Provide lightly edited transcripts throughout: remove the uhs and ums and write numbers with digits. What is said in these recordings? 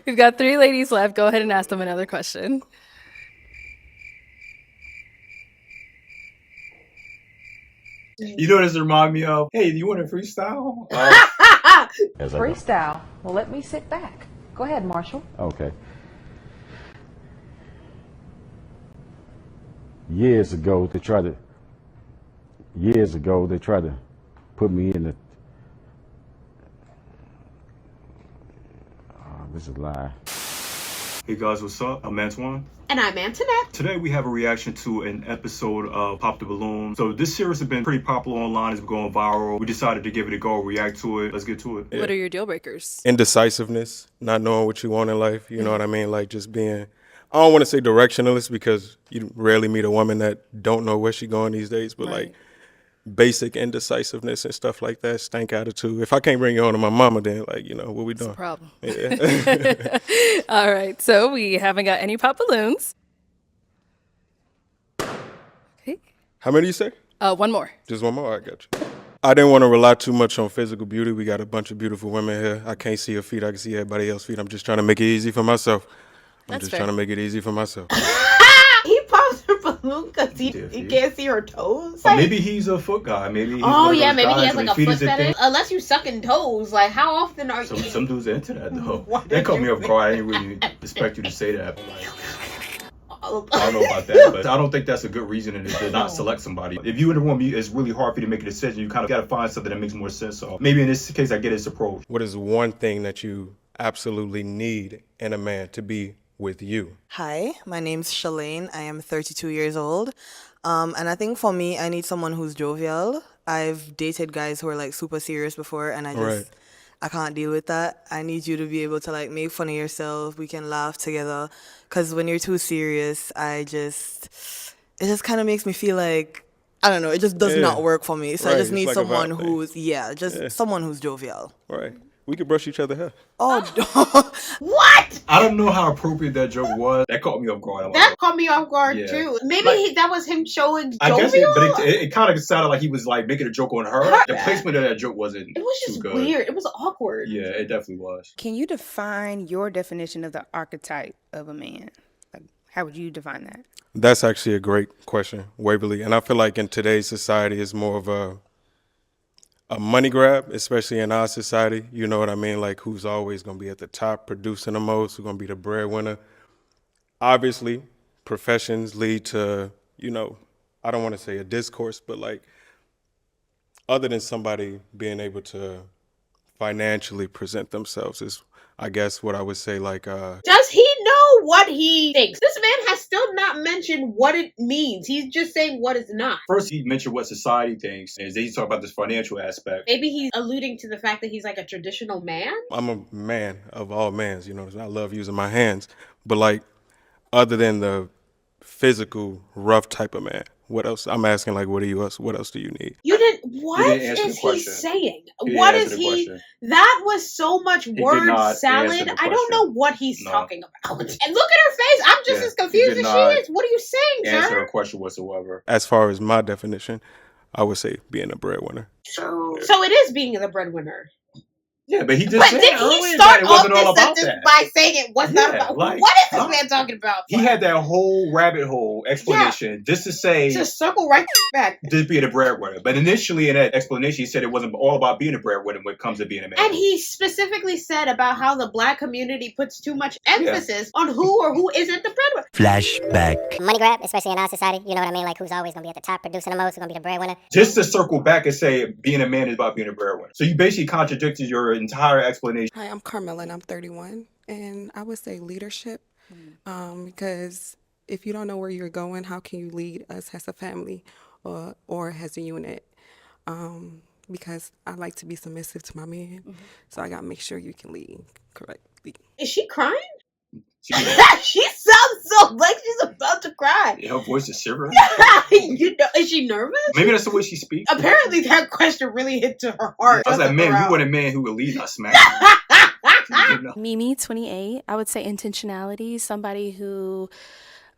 We've got 3 ladies left. Go ahead and ask them another question. You know what this remind me of? Hey, do you want to freestyle? Freestyle. Well, let me sit back. Go ahead, Marshall. Okay. Years ago, they tried to put me in the. This is a lie. Hey guys, what's up? I'm Antwanette. And I'm Antwanette. Today we have a reaction to an episode of Pop the Balloon. So this series has been pretty popular online. It's been going viral. We decided to give it a go, react to it. Let's get to it. What are your deal breakers? Indecisiveness, not knowing what you want in life. You know what I mean? Like just being, I don't want to say directionless because you rarely meet a woman that don't know where she's going these days, but like basic indecisiveness and stuff like that, stank attitude. If I can't bring you on to my mama, then like, you know, what we doing? It's a problem. Yeah. All right, so we haven't got any pop balloons. Okay. How many you say? One more. Just one more? I got you. I didn't want to rely too much on physical beauty. We got a bunch of beautiful women here. I can't see her feet. I can see everybody else's feet. I'm just trying to make it easy for myself. That's trying to make it easy for myself. He pops her balloon because he can't see her toes. Or maybe he's a foot guy. Maybe he's Oh one of yeah, those maybe he guys has where like a feet foot is a fetish. thing. Unless you sucking toes, like how often are you? Some dudes are into that though. What That did caught me you off guard. I didn't really expect you to say that. But like, I don't know about that, but I don't think that's a good reason to not select somebody. If you in a room, it's really hard for you to make a decision. You kind of got to find something that makes more sense. So maybe in this case, I get his approach. What is one thing that you absolutely need in a man to be with you? Hi, my name's Shalane. I am 32 years old. And I think for me, I need someone who's jovial. I've dated guys who are like super serious before, and I can't deal with that. I need you to be able to like make fun of yourself. We can laugh together. Because when you're too serious, it just kind of makes me feel like, I don't know, it just does not work for me. So I just need like a someone vibe thing. someone who's jovial. Right. We could brush each other hair. Oh, What? I don't know how appropriate that joke was. That caught me off guard. That caught me off guard Yeah. too. Maybe Like- that was him showing I guess, jovial. but it kind of sounded like he was like making a joke on her. The placement of that joke wasn't. It was too just good. weird. It was awkward. Yeah, it definitely was. Can you define your definition of the archetype of a man? Like, how would you define that? That's actually a great question, Waverly. And I feel like in today's society, it's more of a money grab, especially in our society. You know what I mean? Like who's always going to be at the top, producing the most, who's going to be the breadwinner. Obviously, professions lead to, you know, I don't want to say a discourse, but like other than somebody being able to financially present themselves is, I guess, what I would say like... Does he know what he thinks? This man has still not mentioned what it means. He's just saying what it's not. First, he mentioned what society thinks, and then he talked about this financial aspect. Maybe he's alluding to the fact that he's like a traditional man. I'm a man of all mans, you know, I love using my hands. But like, other than the physical, rough type of man, what else? I'm asking like, what else do you need? You didn't. What didn't answer the is he question. saying? He didn't What answer is the he? question. That was so much word not salad. answer the I don't know question. what he's No. talking about. And look at her face. I'm just Yeah, as confused he did as not she is. What are you saying, Answer sir? a question whatsoever. As far as my definition, I would say being a breadwinner. So it is being the breadwinner. Yeah, but he did But say did earlier he that start it off wasn't all this about sentence that. by saying it was not Yeah, about? like, What is this huh? man talking about? He had that whole rabbit hole explanation just to say Just circle right back. just being a breadwinner. But initially in that explanation, he said it wasn't all about being a breadwinner when it comes to being a man. And he specifically said about how the black community puts too much emphasis on who or who isn't the breadwinner. Flashback. Money grab, especially in our society. You know what I mean? Like who's always gonna be at the top, producing the most, who's gonna be the breadwinner. Just to circle back and say being a man is about being a breadwinner. So you basically contradicted your entire explanation. Hi, I'm Carmela and I'm 31, and I would say leadership, because if you don't know where you're going, how can you lead us as a family or as a unit? Because I like to be submissive to my man, so I gotta make sure you can lead correctly. Is she crying? She, She sounds so like she's about to cry. her voice is shivering. You know, is she nervous? Maybe that's the way she speaks. Apparently, that question really hit to her heart. I was like, man, Wow. you want a man who will lead us, man. You know? Mimi, 28. I would say intentionality, somebody who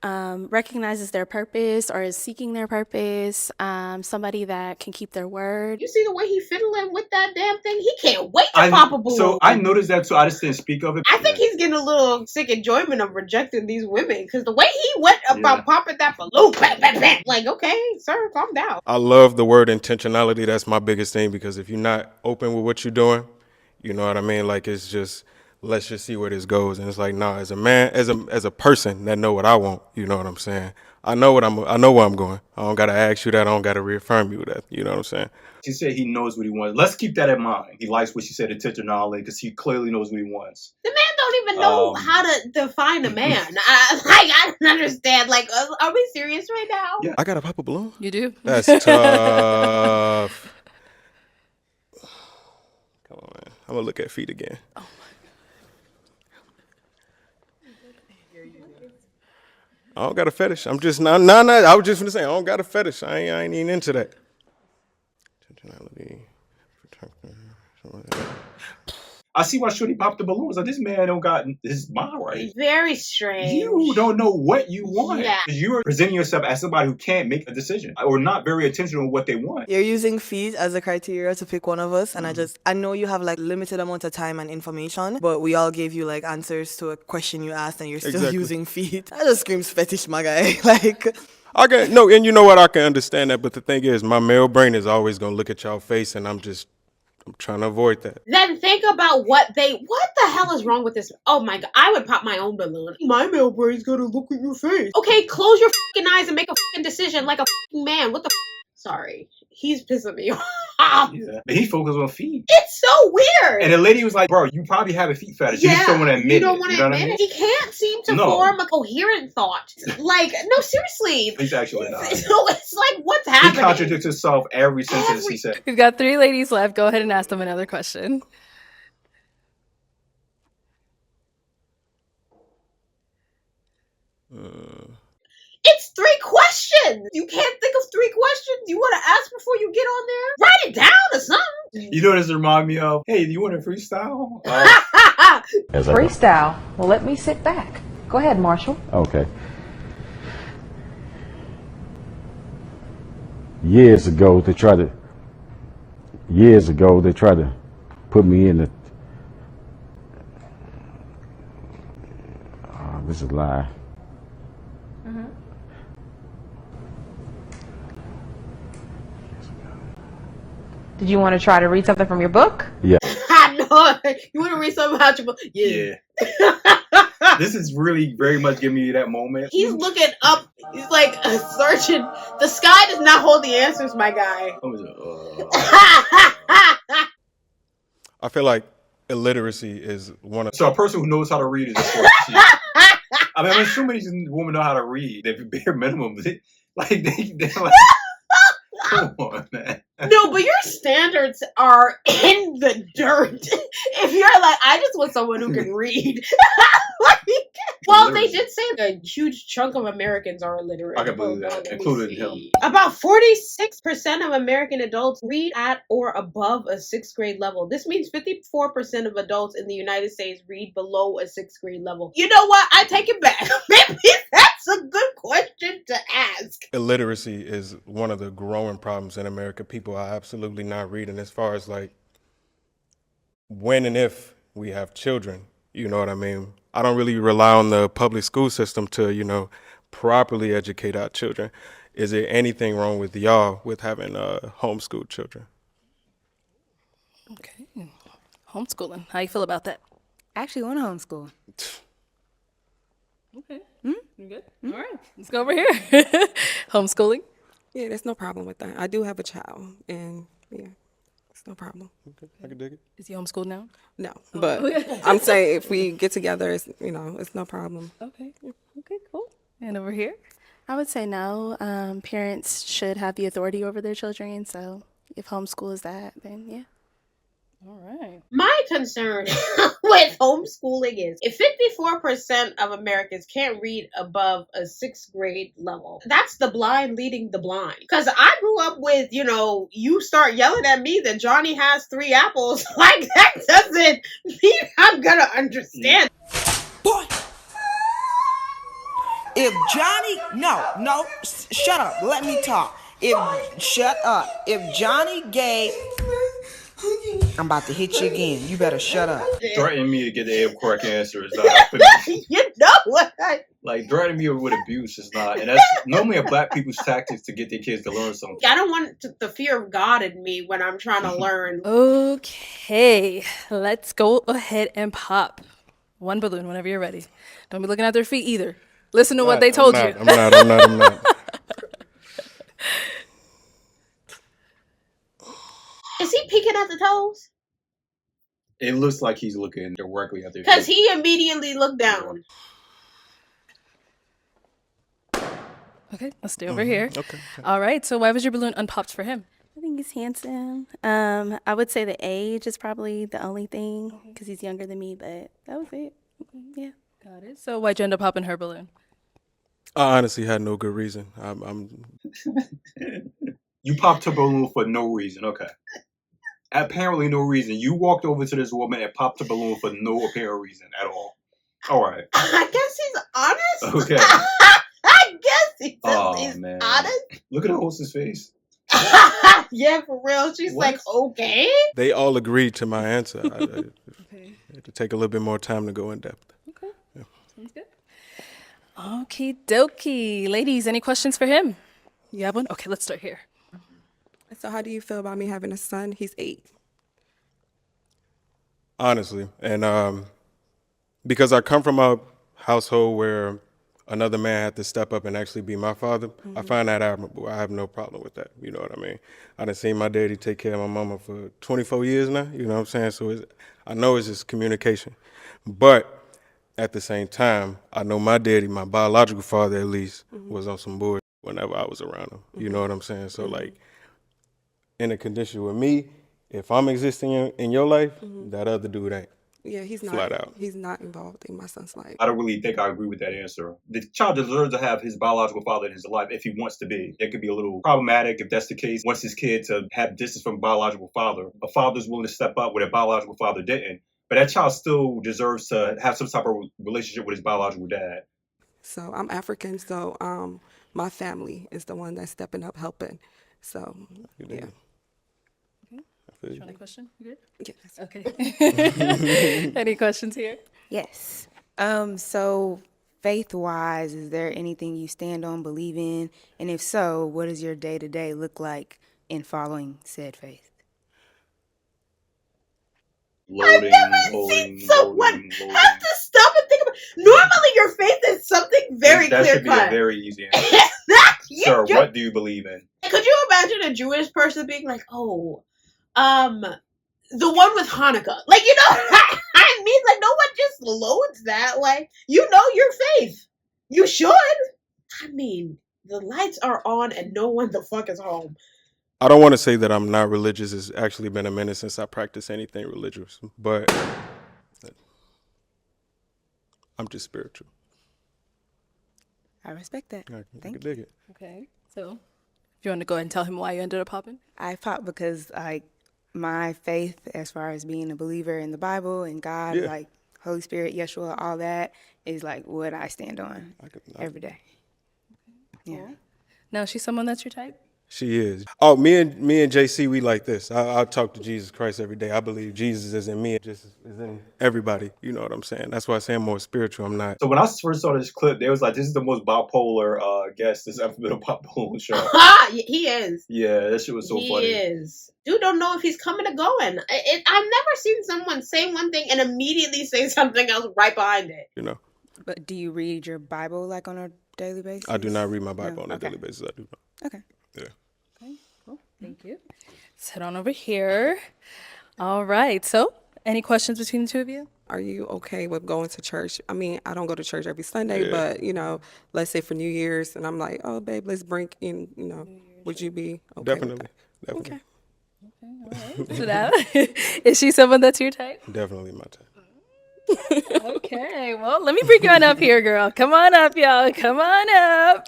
recognizes their purpose or is seeking their purpose, somebody that can keep their word. You see the way he fiddling with that damn thing? He can't wait to pop a balloon. So I noticed that too. I just didn't speak of it. I think he's getting a little sick enjoyment of rejecting these women because the way he went about popping that balloon, bam, bam, bam. Like, okay, sir, calm down. I love the word intentionality. That's my biggest thing, because if you're not open with what you're doing, you know what I mean? Like, it's just, let's just see where this goes. And it's like, nah, as a man, as a person that know what I want, you know what I'm saying? I know where I'm going. I don't gotta ask you that. I don't gotta reaffirm you that. You know what I'm saying? She said he knows what he wants. Let's keep that in mind. He likes what she said, intentionality, because he clearly knows what he wants. The man don't even know how to define a man. I don't understand. Like, are we serious right now? Yeah. I gotta pop a balloon? You do? That's tough. Come on, man. I'm gonna look at feet again. Oh my God. I don't got a fetish. I'm just not. I was just gonna say I don't got a fetish. I ain't even into that. Intentionality. I see why Shorty popped the balloons. Like, this man don't got his mind right. Very strange. You don't know what you want. Yeah. You're presenting yourself as somebody who can't make a decision or not very intentional with what they want. You're using feet as a criteria to pick one of us, and I know you have like limited amount of time and information, but we all gave you like answers to a question you asked, and you're still using feet. That just screams fetish, my guy. Like, and you know what? I can understand that, but the thing is, my male brain is always gonna look at y'all face, and I'm trying to avoid that. Then think about what the hell is wrong with this? Oh my God, I would pop my own balloon. My male brain's gonna look at your face. Okay, close your fucking eyes and make a fucking decision like a fucking man. What the Sorry. He's pissing me off. Yeah. But he focused on feet. It's so weird. And the lady was like, bro, you probably have a feet fetish. You just don't want to admit it. You don't want to admit it. I mean? He can't seem to form a coherent thought. Like, no, seriously. He's actually not. So it's like, what's happening? He contradicts himself every sentence he said. We've got 3 ladies left. Go ahead and ask them another question. It's 3 questions. You can't think of 3 questions you want to ask before you get on there? Write it down or something. You know what this remind me of? Hey, do you want to freestyle? Freestyle? Well, let me sit back. Go ahead, Marshall. Okay. Years ago, they tried to put me in the. Oh, this is a lie. Did you want to try to read something from your book? Yeah. I know. You want to read something about your book? Yeah. This is really very much giving me that moment. He's looking up. He's like searching. The sky does not hold the answers, my guy. I feel like illiteracy is one of. So a person who knows how to read is a source. I mean, I'm assuming these women know how to read. They're bare minimum. They're like, come on, man. No, but your standards are in the dirt. If you're like, I just want someone who can read. Well, they did say a huge chunk of Americans are illiterate. I can believe that, including him. About 46% of American adults read at or above a 6th grade level. This means 54% of adults in the United States read below a 6th grade level. You know what? I take it back. Maybe that's a good question to ask. Illiteracy is one of the growing problems in America. People are absolutely not reading, as far as like when and if we have children. You know what I mean? I don't really rely on the public school system to, properly educate our children. Is there anything wrong with y'all with having homeschooled children? Okay. Homeschooling. How you feel about that? I actually want to homeschool. Okay. You good? All right. Let's go over here. Homeschooling. Yeah, there's no problem with that. I do have a child, and yeah, it's no problem. Okay, I can dig it. Is he homeschooled now? No, but I'm saying if we get together, it's no problem. Okay. Okay, cool. And over here? I would say no. Parents should have the authority over their children. So if homeschool is that, then yeah. All right. My concern with homeschooling is if 54% of Americans can't read above a 6th grade level, that's the blind leading the blind. Because I grew up with, you start yelling at me that Johnny has 3 apples. Like, that doesn't mean I'm going to understand. Boy! If Johnny, no, shut up. Let me talk. Shut up. If Johnny gave, I'm about to hit you again. You better shut up. Threatening me to get the correct answer is not feminism. You know what? Like, threatening me with abuse is not, and that's normally a black people's tactics to get their kids to learn something. I don't want the fear of God in me when I'm trying to learn. Okay, let's go ahead and pop one balloon whenever you're ready. Don't be looking at their feet either. Listen to what they told you. I'm not. Is he peeking at the toes? It looks like he's looking directly at their feet. Because he immediately looked down. Okay, let's stay over here. Okay. All right, so why was your balloon unpopped for him? I think he's handsome. I would say the age is probably the only thing because he's younger than me, but that was it. Yeah. Got it. So why'd you end up popping her balloon? I honestly had no good reason. You popped her balloon for no reason. Okay. Apparently no reason. You walked over to this woman and popped her balloon for no apparent reason at all. All right. I guess he's honest. Okay. I guess he's man. honest. Look at the hostess face. Yeah, for real. She's like, okay. They all agreed to my answer. I had to take a little bit more time to go in depth. Okay. Yeah. Sounds good. Okie dokie. Ladies, any questions for him? You have one? Okay, let's start here. So how do you feel about me having a son? He's 8. Honestly, and because I come from a household where another man had to step up and actually be my father, I find that admirable. I have no problem with that. You know what I mean? I done seen my daddy take care of my mama for 24 years now. You know what I'm saying? So I know it's just communication. But at the same time, I know my daddy, my biological father at least, was on some bullshit whenever I was around him. You know what I'm saying? So like, in a condition with me, if I'm existing in your life, that other dude ain't. Yeah, he's not. Flat out. He's not involved in my son's life. I don't really think I agree with that answer. The child deserves to have his biological father in his life if he wants to be. It could be a little problematic if that's the case. Wants his kid to have distance from biological father. A father's willing to step up where a biological father didn't. But that child still deserves to have some type of relationship with his biological dad. So I'm African, so my family is the one that's stepping up, helping. So, yeah. Any question? You good? Yes. Okay. Any questions here? Yes. So faith-wise, is there anything you stand on, believe in? And if so, what does your day-to-day look like in following said faith? I've never seen someone have to stop and think about. Normally, your faith is something very clear cut. That should be a very easy answer. Sir, what do you believe in? Could you imagine a Jewish person being like, "Oh, the one with Hanukkah"? Like, you know, I mean, like, no one just loads that. Like, you know your faith. You should. I mean, the lights are on and no one the fuck is home. I don't want to say that I'm not religious. It's actually been a minute since I practiced anything religious, but I'm just spiritual. I respect that. Thank you. Dig it. Okay. So, if you want to go ahead and tell him why you ended up popping? I popped because, like, my faith as far as being a believer in the Bible and God, like Holy Spirit, Yeshua, all that is like what I stand on every day. Okay. Yeah. Now, is she someone that's your type? She is. Oh, me and JC, we like this. I talk to Jesus Christ every day. I believe Jesus is in me, just is in everybody. You know what I'm saying? That's why I say I'm more spiritual. I'm not. So when I first saw this clip, they was like, "This is the most bipolar guest that's ever been a Pop Balloon show." He is. Yeah, that shit was so funny. He is. Dude don't know if he's coming or going. I've never seen someone say one thing and immediately say something else right behind it. You know. But do you read your Bible like on a daily basis? I do not read my Bible on a daily basis. I do not. Okay. Yeah. Okay, cool. Thank you. Let's head on over here. All right. So, any questions between the two of you? Are you okay with going to church? I mean, I don't go to church every Sunday, but, you know, let's say for New Year's, and I'm like, "Oh, babe, let's bring in, you know, would you be okay Definitely. with that?" Okay. All right. So now, is she someone that's your type? Definitely my type. Okay, well, let me bring you on up here, girl. Come on up, y'all. Come on up.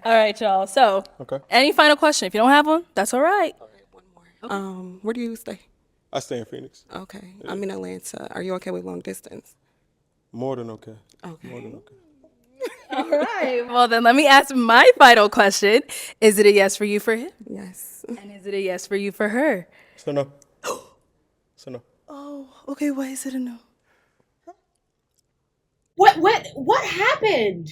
All right, y'all. So, any final question? If you don't have one, that's all right. One more. Where do you stay? I stay in Phoenix. Okay. Yeah. I'm in Atlanta. Are you okay with long distance? More than okay. Okay. More than okay. All right. Well, then let me ask my final question. Is it a yes for you for him? Yes. And is it a yes for you for her? So no. So no. Oh, okay. Why is it a no? What happened?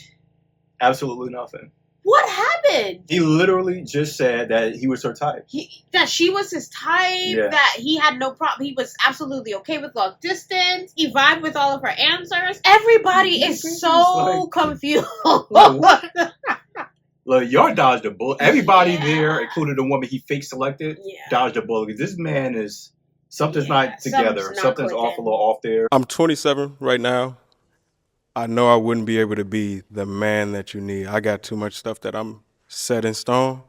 Absolutely nothing. What happened? He literally just said that he was her type. That she was his type, Yeah. that he had no problem. He was absolutely okay with long distance. He vibed with all of her answers. Everybody is so confused. Look, y'all dodged a bullet. Everybody there, including the woman he fake selected, dodged a bullet. This man is, something's not together. Something's awful off there. I'm 27 right now. I know I wouldn't be able to be the man that you need. I got too much stuff that I'm set in stone.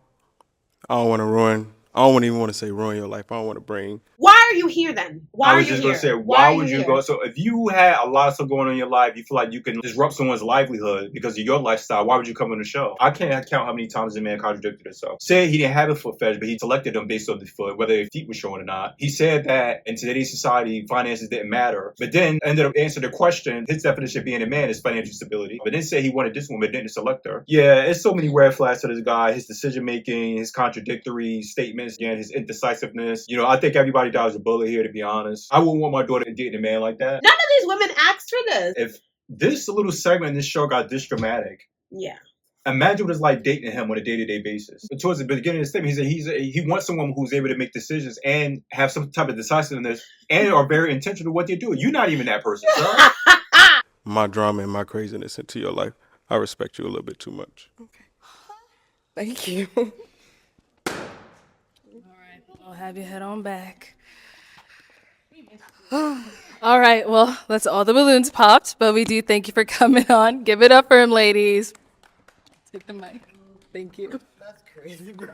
I don't want to ruin. I don't even want to say ruin your life. I don't want to bring. Why are you here then? Why I was are you just here? gonna say, Why why are would you here? go? So if you had a lot of stuff going on in your life, you feel like you can disrupt someone's livelihood because of your lifestyle. Why would you come on the show? I can't count how many times the man contradicted himself. Said he didn't have a foot fetish, but he selected them based on the foot, whether his feet were showing or not. He said that in today's society, finances didn't matter, but then ended up answering the question. His definition of being a man is financial stability. But then said he wanted this woman, but didn't select her. Yeah, it's so many red flags to this guy. His decision making, his contradictory statements, again, his indecisiveness. You know, I think everybody dodged a bullet here, to be honest. I wouldn't want my daughter dating a man like that. None of these women asked for this. If this little segment in this show got this dramatic, Yeah. imagine what it's like dating him on a day-to-day basis. But towards the beginning of the statement, he said he wants someone who's able to make decisions and have some type of decisiveness and are very intentional with what they do. You're not even that person, sir. My drama and my craziness into your life. I respect you a little bit too much. Thank you. I'll have you head on back. All right, well, that's all the balloons popped, but we do thank you for coming on. Give it up for him, ladies. Take the mic. Thank you. That's crazy, bro.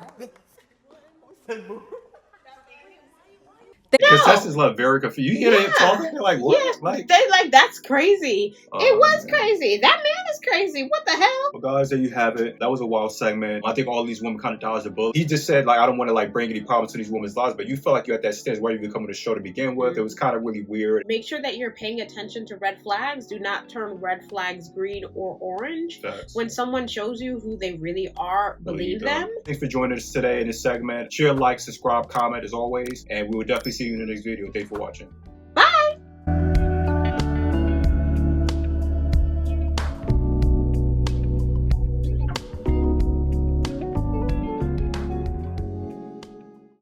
The contestants look very confused. You hear them talking? They're like, what? Yeah, Like, they like, that's crazy. Oh, it was man. crazy. That man is crazy. What the hell? well, guys, there you have it. That was a wild segment. I think all these women kind of dodged the bullet. He just said, like, I don't want to, like, bring any problems to these women's lives, but you felt like you're at that stage where you could come on the show to begin with. It was kind of really weird. Make sure that you're paying attention to red flags. Do not turn red flags green or orange. Facts. When someone shows you who they really are, believe them. Thanks for joining us today in this segment. Share, like, subscribe, comment as always, and we will definitely see you in the next video. Thanks for watching.